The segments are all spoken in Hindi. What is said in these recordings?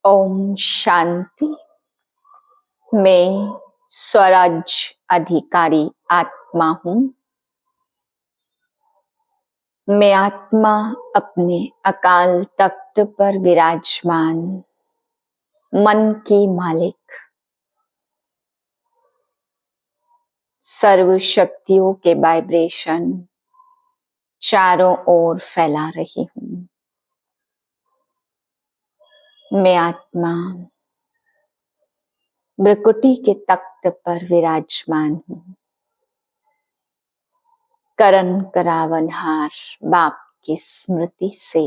ओम शांति। मैं स्वराज अधिकारी आत्मा हूँ। मैं आत्मा अपने अकाल तख्त पर विराजमान मन की मालिक सर्व शक्तियों के वाइब्रेशन चारों ओर फैला रही हूँ। मैं आत्मा भ्रकुटी के तख्त पर विराजमान हूँ। करण करावनहार बाप की स्मृति से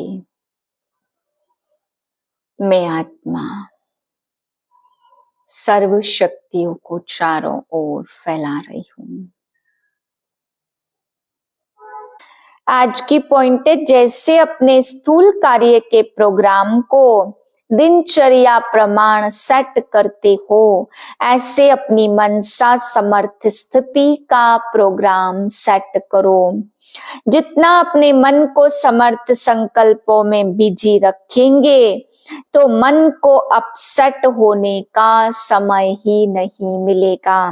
मैं आत्मा सर्व शक्तियों को चारों ओर फैला रही हूँ। आज की पॉइंट है, जैसे अपने स्थूल कार्य के प्रोग्राम को दिनचर्या प्रमाण सेट करते हो, ऐसे अपनी मनसा समर्थ स्थिति का प्रोग्राम सेट करो। जितना अपने मन को समर्थ संकल्पों में बिजी रखेंगे तो मन को अपसेट होने का समय ही नहीं मिलेगा।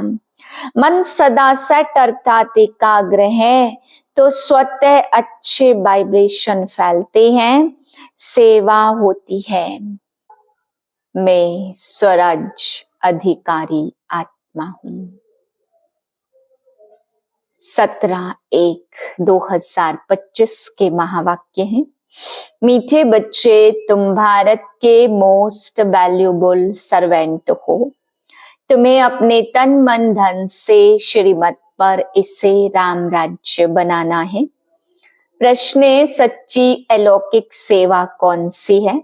मन सदा सेट अर्थात एकाग्र है तो स्वतः अच्छे वाइब्रेशन फैलते हैं, सेवा होती है। मैं स्वराज अधिकारी आत्मा हूँ। 17/1/2025 के महावाक्य हैं। मीठे बच्चे, तुम भारत के मोस्ट वैल्यूएबल सर्वेंट हो। तुम्हें अपने तन मन धन से श्रीमत पर इसे राम राज्य बनाना है। प्रश्न है, सच्ची अलौकिक सेवा कौन सी है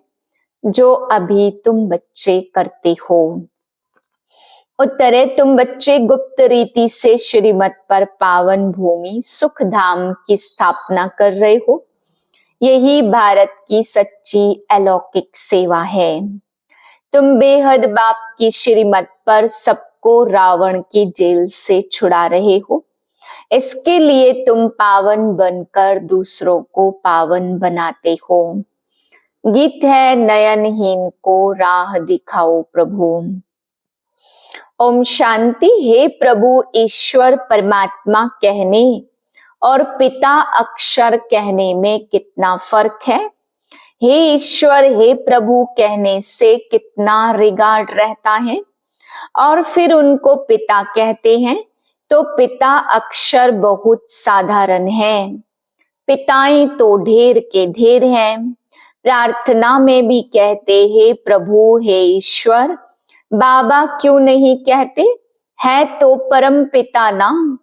जो अभी तुम बच्चे करते हो? उत्तर है, तुम बच्चे गुप्त रीति से श्रीमत पर पावन भूमि सुख धाम की स्थापना कर रहे हो। यही भारत की सच्ची अलौकिक सेवा है। तुम बेहद बाप की श्रीमत पर सबको रावण की जेल से छुड़ा रहे हो। इसके लिए तुम पावन बनकर दूसरों को पावन बनाते हो। गीत है, नयनहीन को राह दिखाओ प्रभु। ओम शांति। हे प्रभु, ईश्वर परमात्मा कहने और पिता अक्षर कहने में कितना फर्क है? हे ईश्वर, हे प्रभु कहने से कितना रिगार्ड रहता है, और फिर उनको पिता कहते हैं तो पिता अक्षर बहुत साधारण है। पिताएं तो ढेर के ढेर हैं। प्रार्थना में भी कहते हे प्रभु, हे ईश्वर। बाबा क्यों नहीं कहते? है तो परम पिता ना,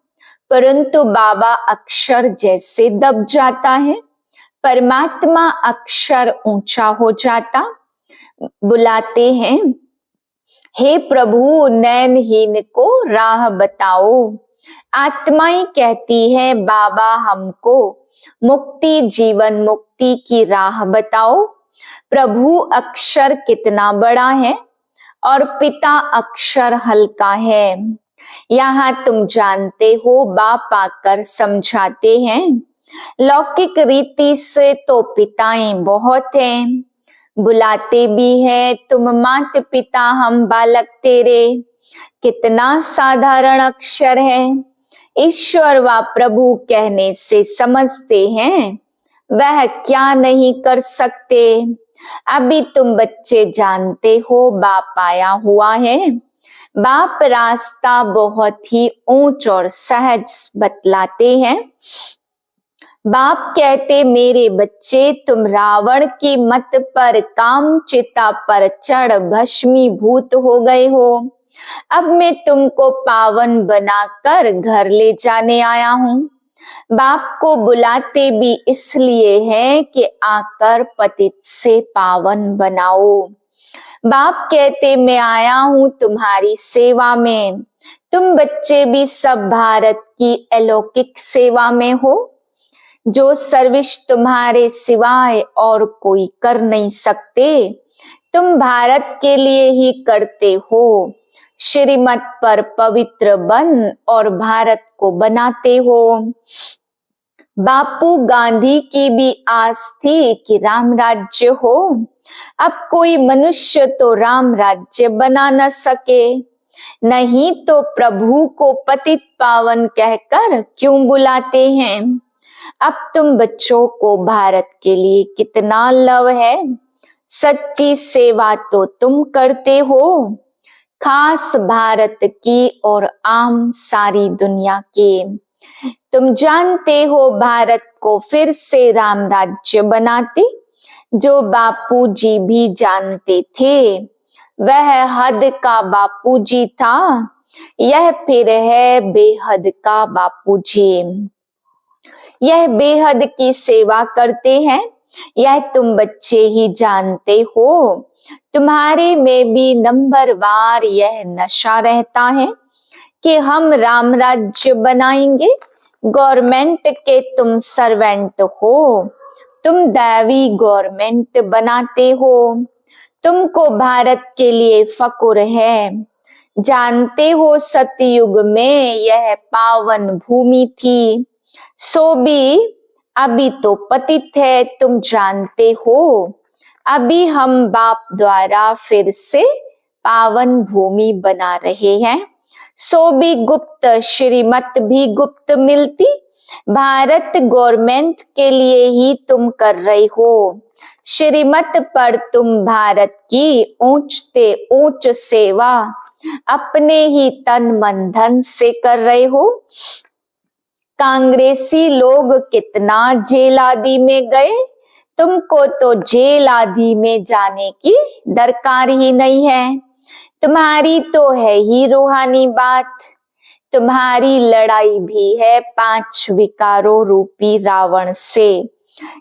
परंतु बाबा अक्षर जैसे दब जाता है, परमात्मा अक्षर ऊंचा हो जाता। बुलाते हैं, हे प्रभु नयनहीन को राह बताओ। आत्माएं कहती है, बाबा हमको मुक्ति जीवन मुक्ति की राह बताओ। प्रभु अक्षर कितना बड़ा है और पिता अक्षर हल्का है। यहाँ तुम जानते हो, बाप आकर समझाते हैं। लौकिक रीति से तो पिताएं बहुत हैं, बुलाते भी हैं, तुम मात पिता हम बालक तेरे। कितना साधारण अक्षर है। ईश्वर व प्रभु कहने से समझते हैं वह क्या नहीं कर सकते। अभी तुम बच्चे जानते हो, बाप आया हुआ है। बाप रास्ता बहुत ही ऊंच और सहज बतलाते हैं। बाप कहते, मेरे बच्चे तुम रावण की मत पर काम चिता पर चढ़ भस्मीभूत हो गए हो। अब मैं तुमको पावन बनाकर घर ले जाने आया हूँ। बाप को बुलाते भी इसलिए है कि आकर पतित से पावन बनाओ। बाप कहते, मैं आया हूँ तुम्हारी सेवा में। तुम बच्चे भी सब भारत की अलौकिक सेवा में हो। जो सर्विस तुम्हारे सिवाय और कोई कर नहीं सकते, तुम भारत के लिए ही करते हो। श्रीमत पर पवित्र बन और भारत को बनाते हो। बापू गांधी की भी आस थी कि राम राज्य हो। अब कोई मनुष्य तो राम राज्य बना न सके, नहीं तो प्रभु को पतित पावन कहकर क्यों बुलाते हैं। अब तुम बच्चों को भारत के लिए कितना लव है, सच्ची सेवा तो तुम करते हो, खास भारत की और आम सारी दुनिया की। तुम जानते हो भारत को फिर से राम राज्य बनाते, जो बापूजी भी जानते थे। वह हद का बापूजी था, यह फिर है बेहद का बापूजी। यह बेहद की सेवा करते हैं, यह तुम बच्चे ही जानते हो। तुम्हारे में भी नंबरवार यह नशा रहता है कि हम राम राज्य बनाएंगे। गवर्नमेंट के तुम सर्वेंट हो, तुम दैवी गवर्नमेंट बनाते हो। तुमको भारत के लिए फक्र है। जानते हो सतयुग में यह पावन भूमि थी, सो भी अभी तो पतित है, तुम जानते हो। अभी हम बाप द्वारा फिर से पावन भूमि बना रहे हैं, सो भी गुप्त श्रीमत भी गुप्त मिलती। भारत गवर्नमेंट के लिए ही तुम कर रहे हो श्रीमत, पर तुम भारत की ऊंचते ऊंच सेवा अपने ही तन मन धन से कर रहे हो। कांग्रेसी लोग कितना जेल आदि में गए, तुमको तो जेल आदि में जाने की दरकार ही नहीं है। तुम्हारी तो है ही रूहानी बात। तुम्हारी लड़ाई भी है 5 विकारों रूपी रावण से,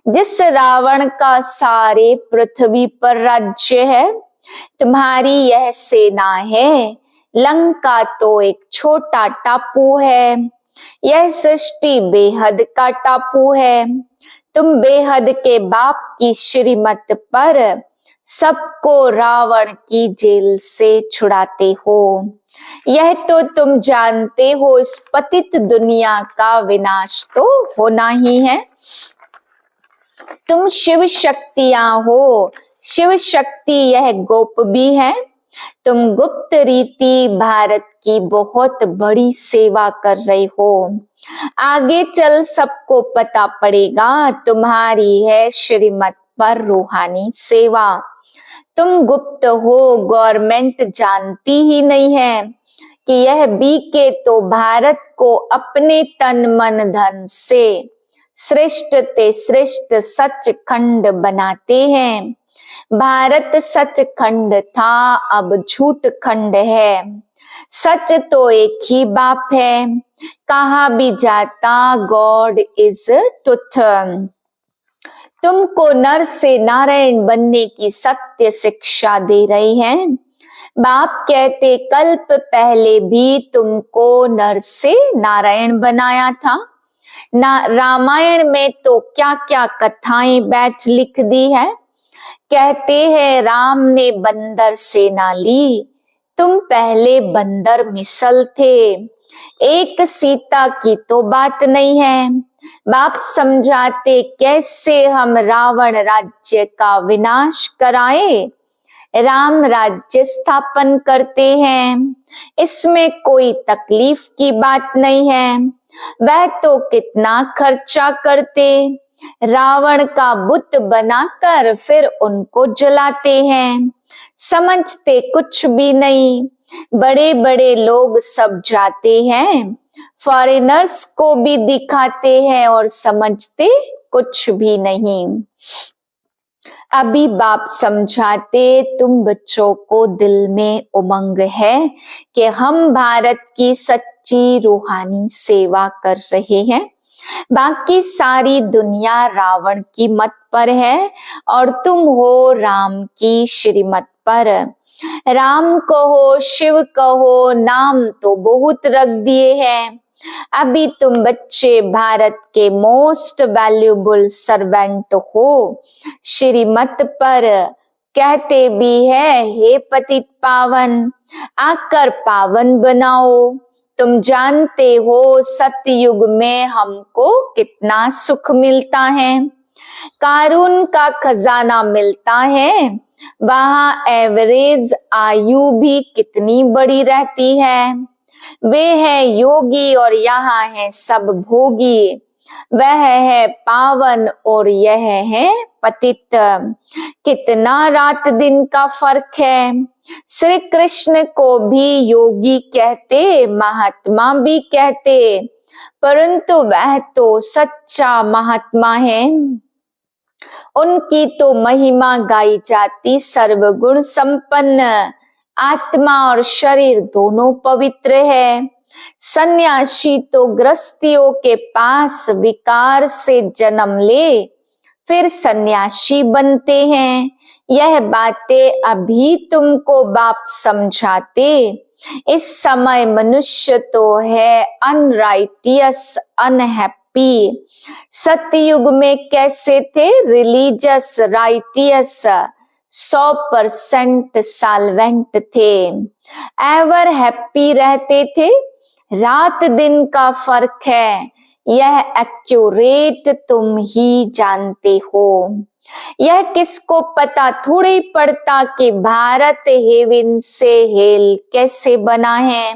जिस रावण का सारे पृथ्वी पर राज्य है। तुम्हारी यह सेना है, लंका तो एक छोटा टापू है, यह सृष्टि बेहद का टापू है। तुम बेहद के बाप की श्रीमत पर सबको रावण की जेल से छुड़ाते हो। यह तो तुम जानते हो, इस पतित दुनिया का विनाश तो होना ही है। तुम शिव शक्तियां हो, शिव शक्ति यह गोप भी है। तुम गुप्त रीति भारत की बहुत बड़ी सेवा कर रहे हो। आगे चल सबको पता पड़ेगा, तुम्हारी है श्रीमत पर रूहानी सेवा। तुम गुप्त हो, गवर्नमेंट जानती ही नहीं है कि यह बीके तो भारत को अपने तन मन धन से श्रेष्ठ ते श्रेष्ठ सचखंड बनाते हैं। भारत सचखंड था, अब झूठ खंड है। सच तो एक ही बाप है, कहा भी जाता गॉड इज ट्रुथ। तुमको नर से नारायण बनने की सत्य शिक्षा दे रही हैं। बाप कहते कल्प पहले भी तुमको नर से नारायण बनाया था। रामायण में तो क्या क्या कथाएं बैच लिख दी है। कहते हैं राम ने बंदर सेना ली, तुम पहले बंदर मिसल थे। एक सीता की तो बात नहीं है। बाप समझाते कैसे हम रावण राज्य का विनाश कराए, राम राज्य स्थापन करते हैं। इसमें कोई तकलीफ की बात नहीं है। वह तो कितना खर्चा करते, रावण का बुत बनाकर फिर उनको जलाते हैं। समझते कुछ भी नहीं। बड़े बड़े लोग सब जाते हैं, फॉरेनर्स को भी दिखाते हैं और समझते कुछ भी नहीं। अभी बाप समझाते तुम बच्चों को दिल में उमंग है कि हम भारत की सच्ची रूहानी सेवा कर रहे हैं। बाकी सारी दुनिया रावण की मत पर है और तुम हो राम की श्रीमत पर। राम कहो शिव कहो, नाम तो बहुत रख दिए हैं। अभी तुम बच्चे भारत के मोस्ट वैल्यूबल सर्वेंट हो। श्रीमत पर कहते भी है हे पतित पावन, आकर पावन बनाओ। तुम जानते हो सतयुग में हमको कितना सुख मिलता है। कारून का खजाना मिलता है, वहां एवरेज आयु भी कितनी बड़ी रहती है। वे है योगी और यहाँ है सब भोगी, वह है पावन और यह है पतित। कितना रात दिन का फर्क है। श्री कृष्ण को भी योगी कहते, महात्मा भी कहते, परंतु वह तो सच्चा महात्मा है। उनकी तो महिमा गाई जाती सर्वगुण संपन्न, आत्मा और शरीर दोनों पवित्र है। सन्यासी तो गृहस्थियों के पास विकार से जन्म ले फिर सन्यासी बनते हैं। यह बातें अभी तुमको बाप समझाते। इस समय मनुष्य तो है अनराइटियस, अनहैप्पी। सतयुग में कैसे थे? रिलीजियस, राइटियस, 100% साल्वेंट थे, एवर हैप्पी रहते थे। रात दिन का फर्क है, यह एक्यूरेट तुम ही जानते हो। यह किसको पता थोड़ी पड़ता कि भारत हेवन से हेल कैसे बना है।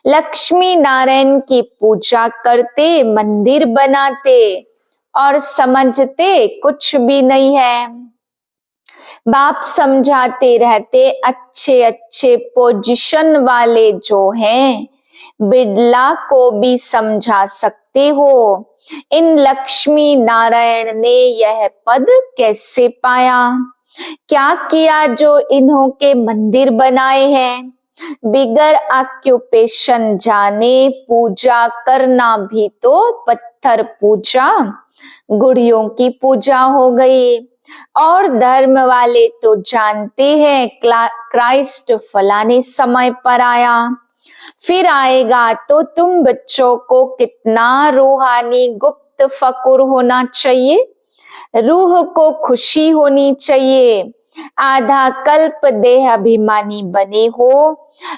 लक्ष्मी नारायण की पूजा करते, मंदिर बनाते और समझते कुछ भी नहीं है। बाप समझाते रहते, अच्छे अच्छे पोजीशन वाले जो हैं, बिड़ला को भी समझा सकते हो। इन लक्ष्मी नारायण ने यह पद कैसे पाया? क्या किया जो इन्हों के मंदिर बनाए हैं? बिगर ऑक्यूपेशन जाने पूजा करना भी तो पत्थर पूजा, गुड़ियों की पूजा हो गई। और धर्म वाले तो जानते हैं क्राइस्ट फलाने समय पर आया, फिर आएगा। तो तुम बच्चों को कितना रूहानी गुप्त फकुर होना चाहिए, रूह को खुशी होनी चाहिए। आधा कल्प देह अभिमानी बने हो,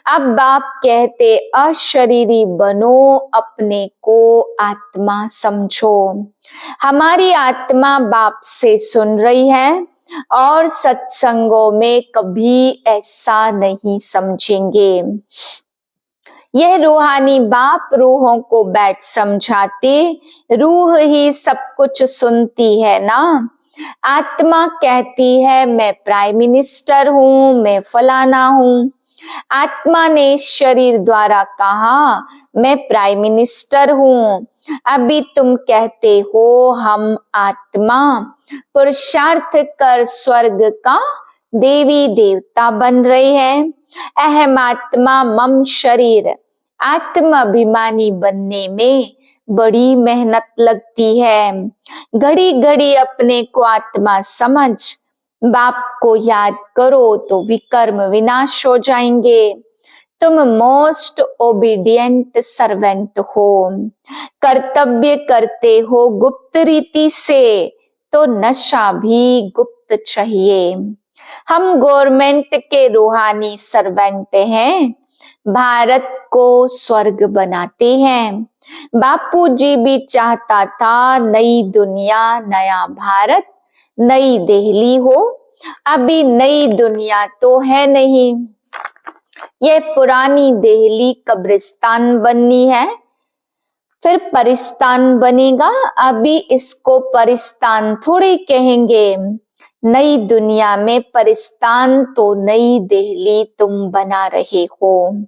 अब बाप कहते अशरीरी बनो, अपने को आत्मा समझो। हमारी आत्मा बाप से सुन रही है और सत्संगों में कभी ऐसा नहीं समझेंगे। यह रूहानी बाप रूहों को बैठ समझाते, रूह ही सब कुछ सुनती है ना। आत्मा कहती है मैं प्राइम मिनिस्टर हूँ, मैं फलाना हूँ। आत्मा ने शरीर द्वारा कहा मैं प्राइम मिनिस्टर हूँ। अभी तुम कहते हो हम आत्मा पुरुषार्थ कर स्वर्ग का देवी देवता बन रहे हैं। अहम आत्मा मम शरीर, आत्म अभिमानी बनने में बड़ी मेहनत लगती है। घड़ी घड़ी अपने को आत्मा समझ बाप को याद करो तो विकर्म विनाश हो जाएंगे। तुम मोस्ट ओबीडियंट सर्वेंट हो, कर्तव्य करते हो गुप्त रीति से, तो नशा भी गुप्त चाहिए। हम गवर्नमेंट के रूहानी सर्वेंट हैं, भारत को स्वर्ग बनाते हैं। बापूजी भी चाहता था नई दुनिया, नया भारत, नई दिल्ली हो। अभी नई दुनिया तो है नहीं, यह पुरानी दिल्ली कब्रिस्तान बननी है, फिर परिस्तान बनेगा। अभी इसको परिस्तान थोड़ी कहेंगे। नई दुनिया में परिस्तान तो नई दिल्ली तुम बना रहे हो।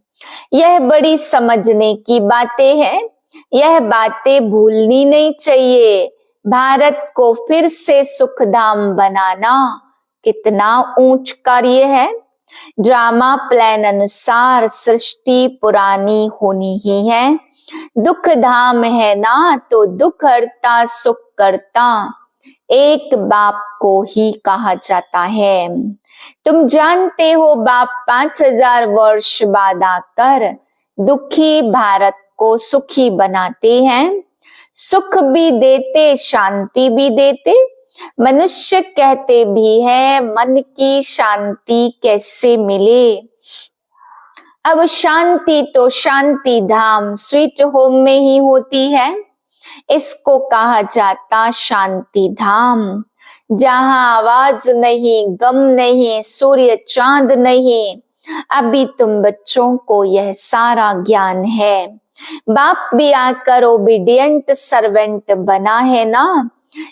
यह बड़ी समझने की बातें हैं, यह बातें भूलनी नहीं चाहिए। भारत को फिर से सुखधाम बनाना कितना ऊंच कार्य है। ड्रामा प्लान अनुसार सृष्टि पुरानी होनी ही है। दुख धाम है ना, तो दुख हरता सुख करता एक बाप को ही कहा जाता है। तुम जानते हो बाप 5000 वर्ष बाद आकर दुखी भारत को सुखी बनाते हैं। सुख भी देते, शांति भी देते। मनुष्य कहते भी है मन की शांति कैसे मिले। अब शांति तो शांति धाम स्वीट होम में ही होती है। इसको कहा जाता शांति धाम, जहां आवाज नहीं, गम नहीं, सूर्य चांद नहीं। अभी तुम बच्चों को यह सारा ज्ञान है। बाप भी आकर ओबीडियंट सर्वेंट बना है ना,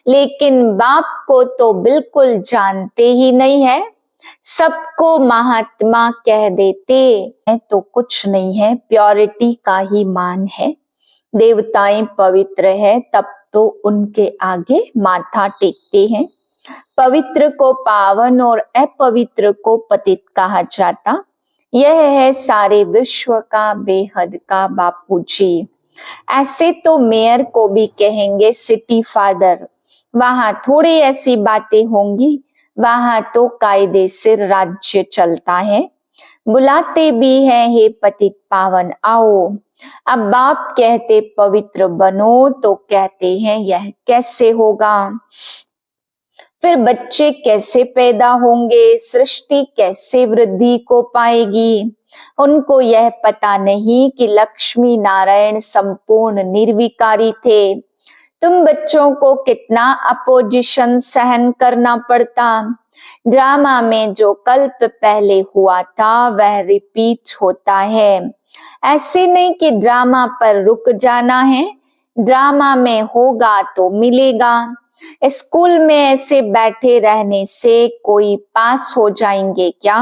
लेकिन बाप को तो बिल्कुल जानते ही नहीं है। सबको महात्मा कह देते हैं तो कुछ नहीं है, प्योरिटी का ही मान है। देवताएं पवित्र है तब तो उनके आगे माथा टेकते हैं। पवित्र को पावन और अपवित्र को पतित कहा जाता। यह है सारे विश्व का बेहद का बापूजी। ऐसे तो मेयर को भी कहेंगे सिटी फादर। वहां थोड़ी ऐसी बातें होंगी, वहां तो कायदे से राज्य चलता है। बुलाते भी हैं, हे पतित पावन आओ। अब बाप कहते पवित्र बनो तो कहते हैं यह कैसे होगा। फिर बच्चे कैसे पैदा होंगे, सृष्टि कैसे वृद्धि को पाएगी। उनको यह पता नहीं कि लक्ष्मी नारायण संपूर्ण निर्विकारी थे। तुम बच्चों को कितना अपोजिशन सहन करना पड़ता। ड्रामा में जो कल्प पहले हुआ था वह रिपीट होता है। ऐसे नहीं कि ड्रामा पर रुक जाना है, ड्रामा में होगा तो मिलेगा। स्कूल में ऐसे बैठे रहने से कोई पास हो जाएंगे क्या?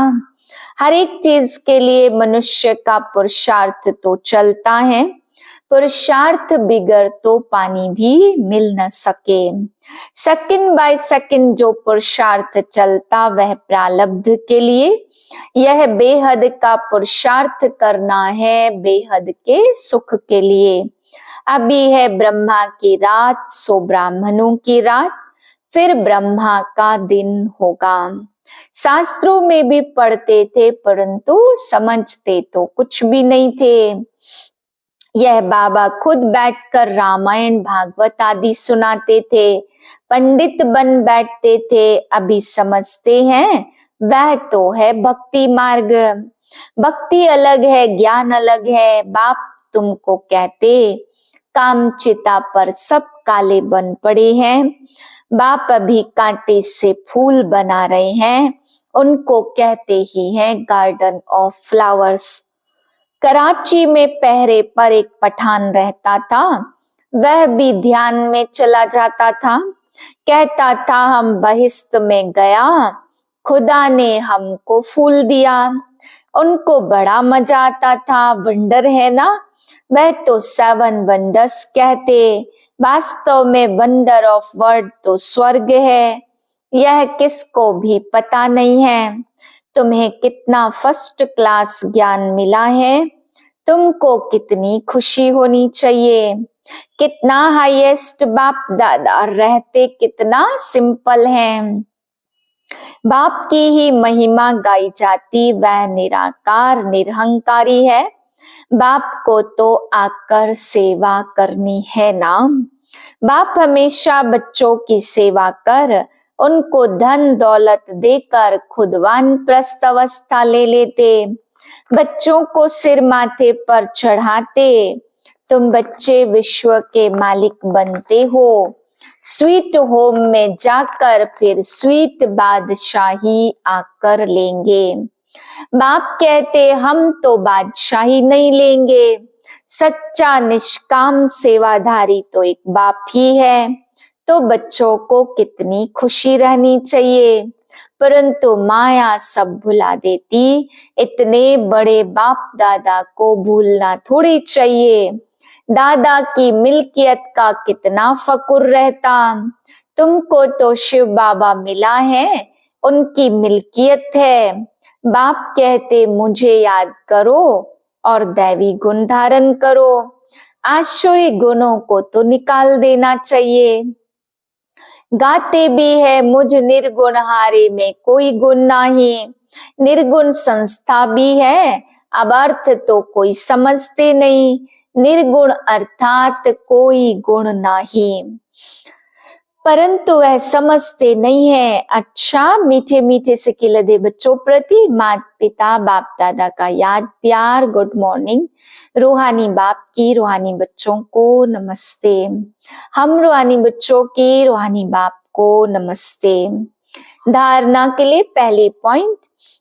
हर एक चीज के लिए मनुष्य का पुरुषार्थ तो चलता है। पुरुषार्थ बिगर तो पानी भी मिल न सके। सेकंड बाय सेकंड जो पुरुषार्थ चलता वह प्रारब्ध के लिए। यह बेहद का पुरुषार्थ करना है बेहद के सुख के लिए। अभी है ब्रह्मा की रात, सो ब्राह्मणों की रात, फिर ब्रह्मा का दिन होगा। शास्त्रों में भी पढ़ते थे परंतु समझते तो कुछ भी नहीं थे। यह बाबा खुद बैठकर रामायण भागवत आदि सुनाते थे, पंडित बन बैठते थे। अभी समझते हैं वह तो है भक्ति मार्ग। भक्ति अलग है, ज्ञान अलग है। बाप तुमको कहते कामचिता पर सब काले बन पड़े हैं। बाप अभी कांटे से फूल बना रहे हैं, उनको कहते ही हैं गार्डन ऑफ फ्लावर्स। कराची में पहरे पर एक पठान रहता था, वह भी ध्यान में चला जाता था। कहता था हम बहिश्त में गया, खुदा ने हमको फूल दिया। उनको बड़ा मजा आता था। वंडर है ना, वह तो 7 वंडर्स कहते। वास्तव में वंडर ऑफ वर्ड तो स्वर्ग है। यह किसको भी पता नहीं है। तुम्हें कितना फर्स्ट क्लास ज्ञान मिला है, तुमको कितनी खुशी होनी चाहिए। कितना हाईएस्ट बाप दादा रहते, कितना सिंपल है। बाप की ही महिमा गाई जाती, वह निराकार निरहंकारी है। बाप को तो आकर सेवा करनी है ना। बाप हमेशा बच्चों की सेवा कर, उनको धन दौलत देकर खुद वानप्रस्थ अवस्था ले लेते। बच्चों को सिर माथे पर चढ़ाते। तुम बच्चे विश्व के मालिक बनते हो। स्वीट होम में जाकर फिर स्वीट बादशाही आकर लेंगे। बाप कहते हम तो बादशाही नहीं लेंगे। सच्चा निष्काम सेवाधारी तो एक बाप ही है। तो बच्चों को कितनी खुशी रहनी चाहिए, परंतु माया सब भुला देती। इतने बड़े बाप दादा को भूलना थोड़ी चाहिए। दादा की मिल्कियत का कितना फकुर रहता। तुमको तो शिव बाबा मिला है, उनकी मिल्कियत है। बाप कहते मुझे याद करो और दैवी गुण धारण करो। आसुरी गुणों को तो निकाल देना चाहिए। गाते भी है मुझ निर्गुण हारे में कोई गुण नहीं। निर्गुण संस्था भी है, अब अर्थ तो कोई समझते नहीं। निर्गुण अर्थात कोई गुण नहीं। परंतु वह समझते नहीं है। अच्छा मीठे मीठे से खिलते बच्चों प्रति माता पिता बाप दादा का याद प्यार गुड मॉर्निंग। रूहानी बाप की रूहानी बच्चों को नमस्ते। हम रूहानी बच्चों की रूहानी बाप को नमस्ते। धारणा के लिए पहली पॉइंट,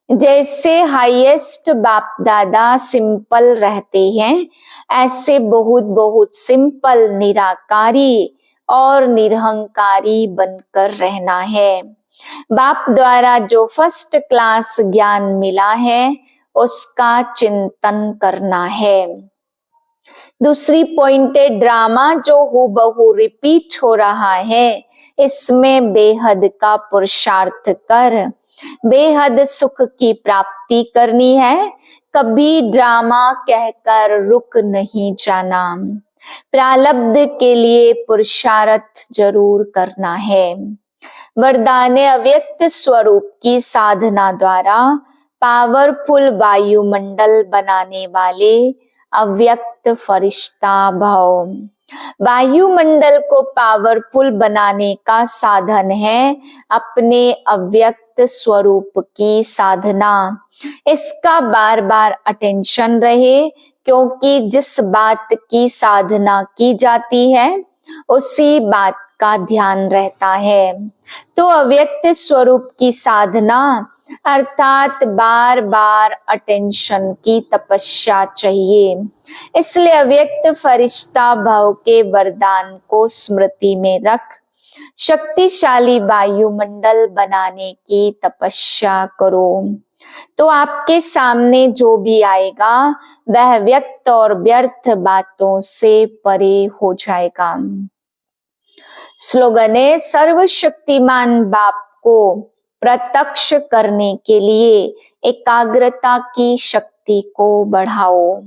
जैसे हाईएस्ट बाप दादा सिंपल रहते हैं ऐसे बहुत बहुत सिंपल निराकारी और निरहंकारी बनकर रहना है। बाप द्वारा जो फर्स्ट क्लास ज्ञान मिला है उसका चिंतन करना है। दूसरी पॉइंट है, ड्रामा जो हूबहू रिपीट हो रहा है इसमें बेहद का पुरुषार्थ कर बेहद सुख की प्राप्ति करनी है। कभी ड्रामा कहकर रुक नहीं जाना। प्रारब्ध के लिए पुरुषार्थ जरूर करना है। वरदान अव्यक्त स्वरूप की साधना द्वारा पावरफुल वायुमंडल बनाने वाले अव्यक्त फरिश्ता भव। वायुमंडल को पावरफुल बनाने का साधन है अपने अव्यक्त स्वरूप की साधना। इसका बार बार अटेंशन रहे, क्योंकि जिस बात की साधना की जाती है उसी बात का ध्यान रहता है। तो अव्यक्त स्वरूप की साधना अर्थात बार बार अटेंशन की तपस्या चाहिए। इसलिए अव्यक्त फरिश्ता भव के वरदान को स्मृति में रख शक्तिशाली वायुमंडल बनाने की तपस्या करो, तो आपके सामने जो भी आएगा वह व्यक्त और व्यर्थ बातों से परे हो जाएगा। स्लोगन है, सर्वशक्तिमान बाप को प्रत्यक्ष करने के लिए एकाग्रता की शक्ति को बढ़ाओ।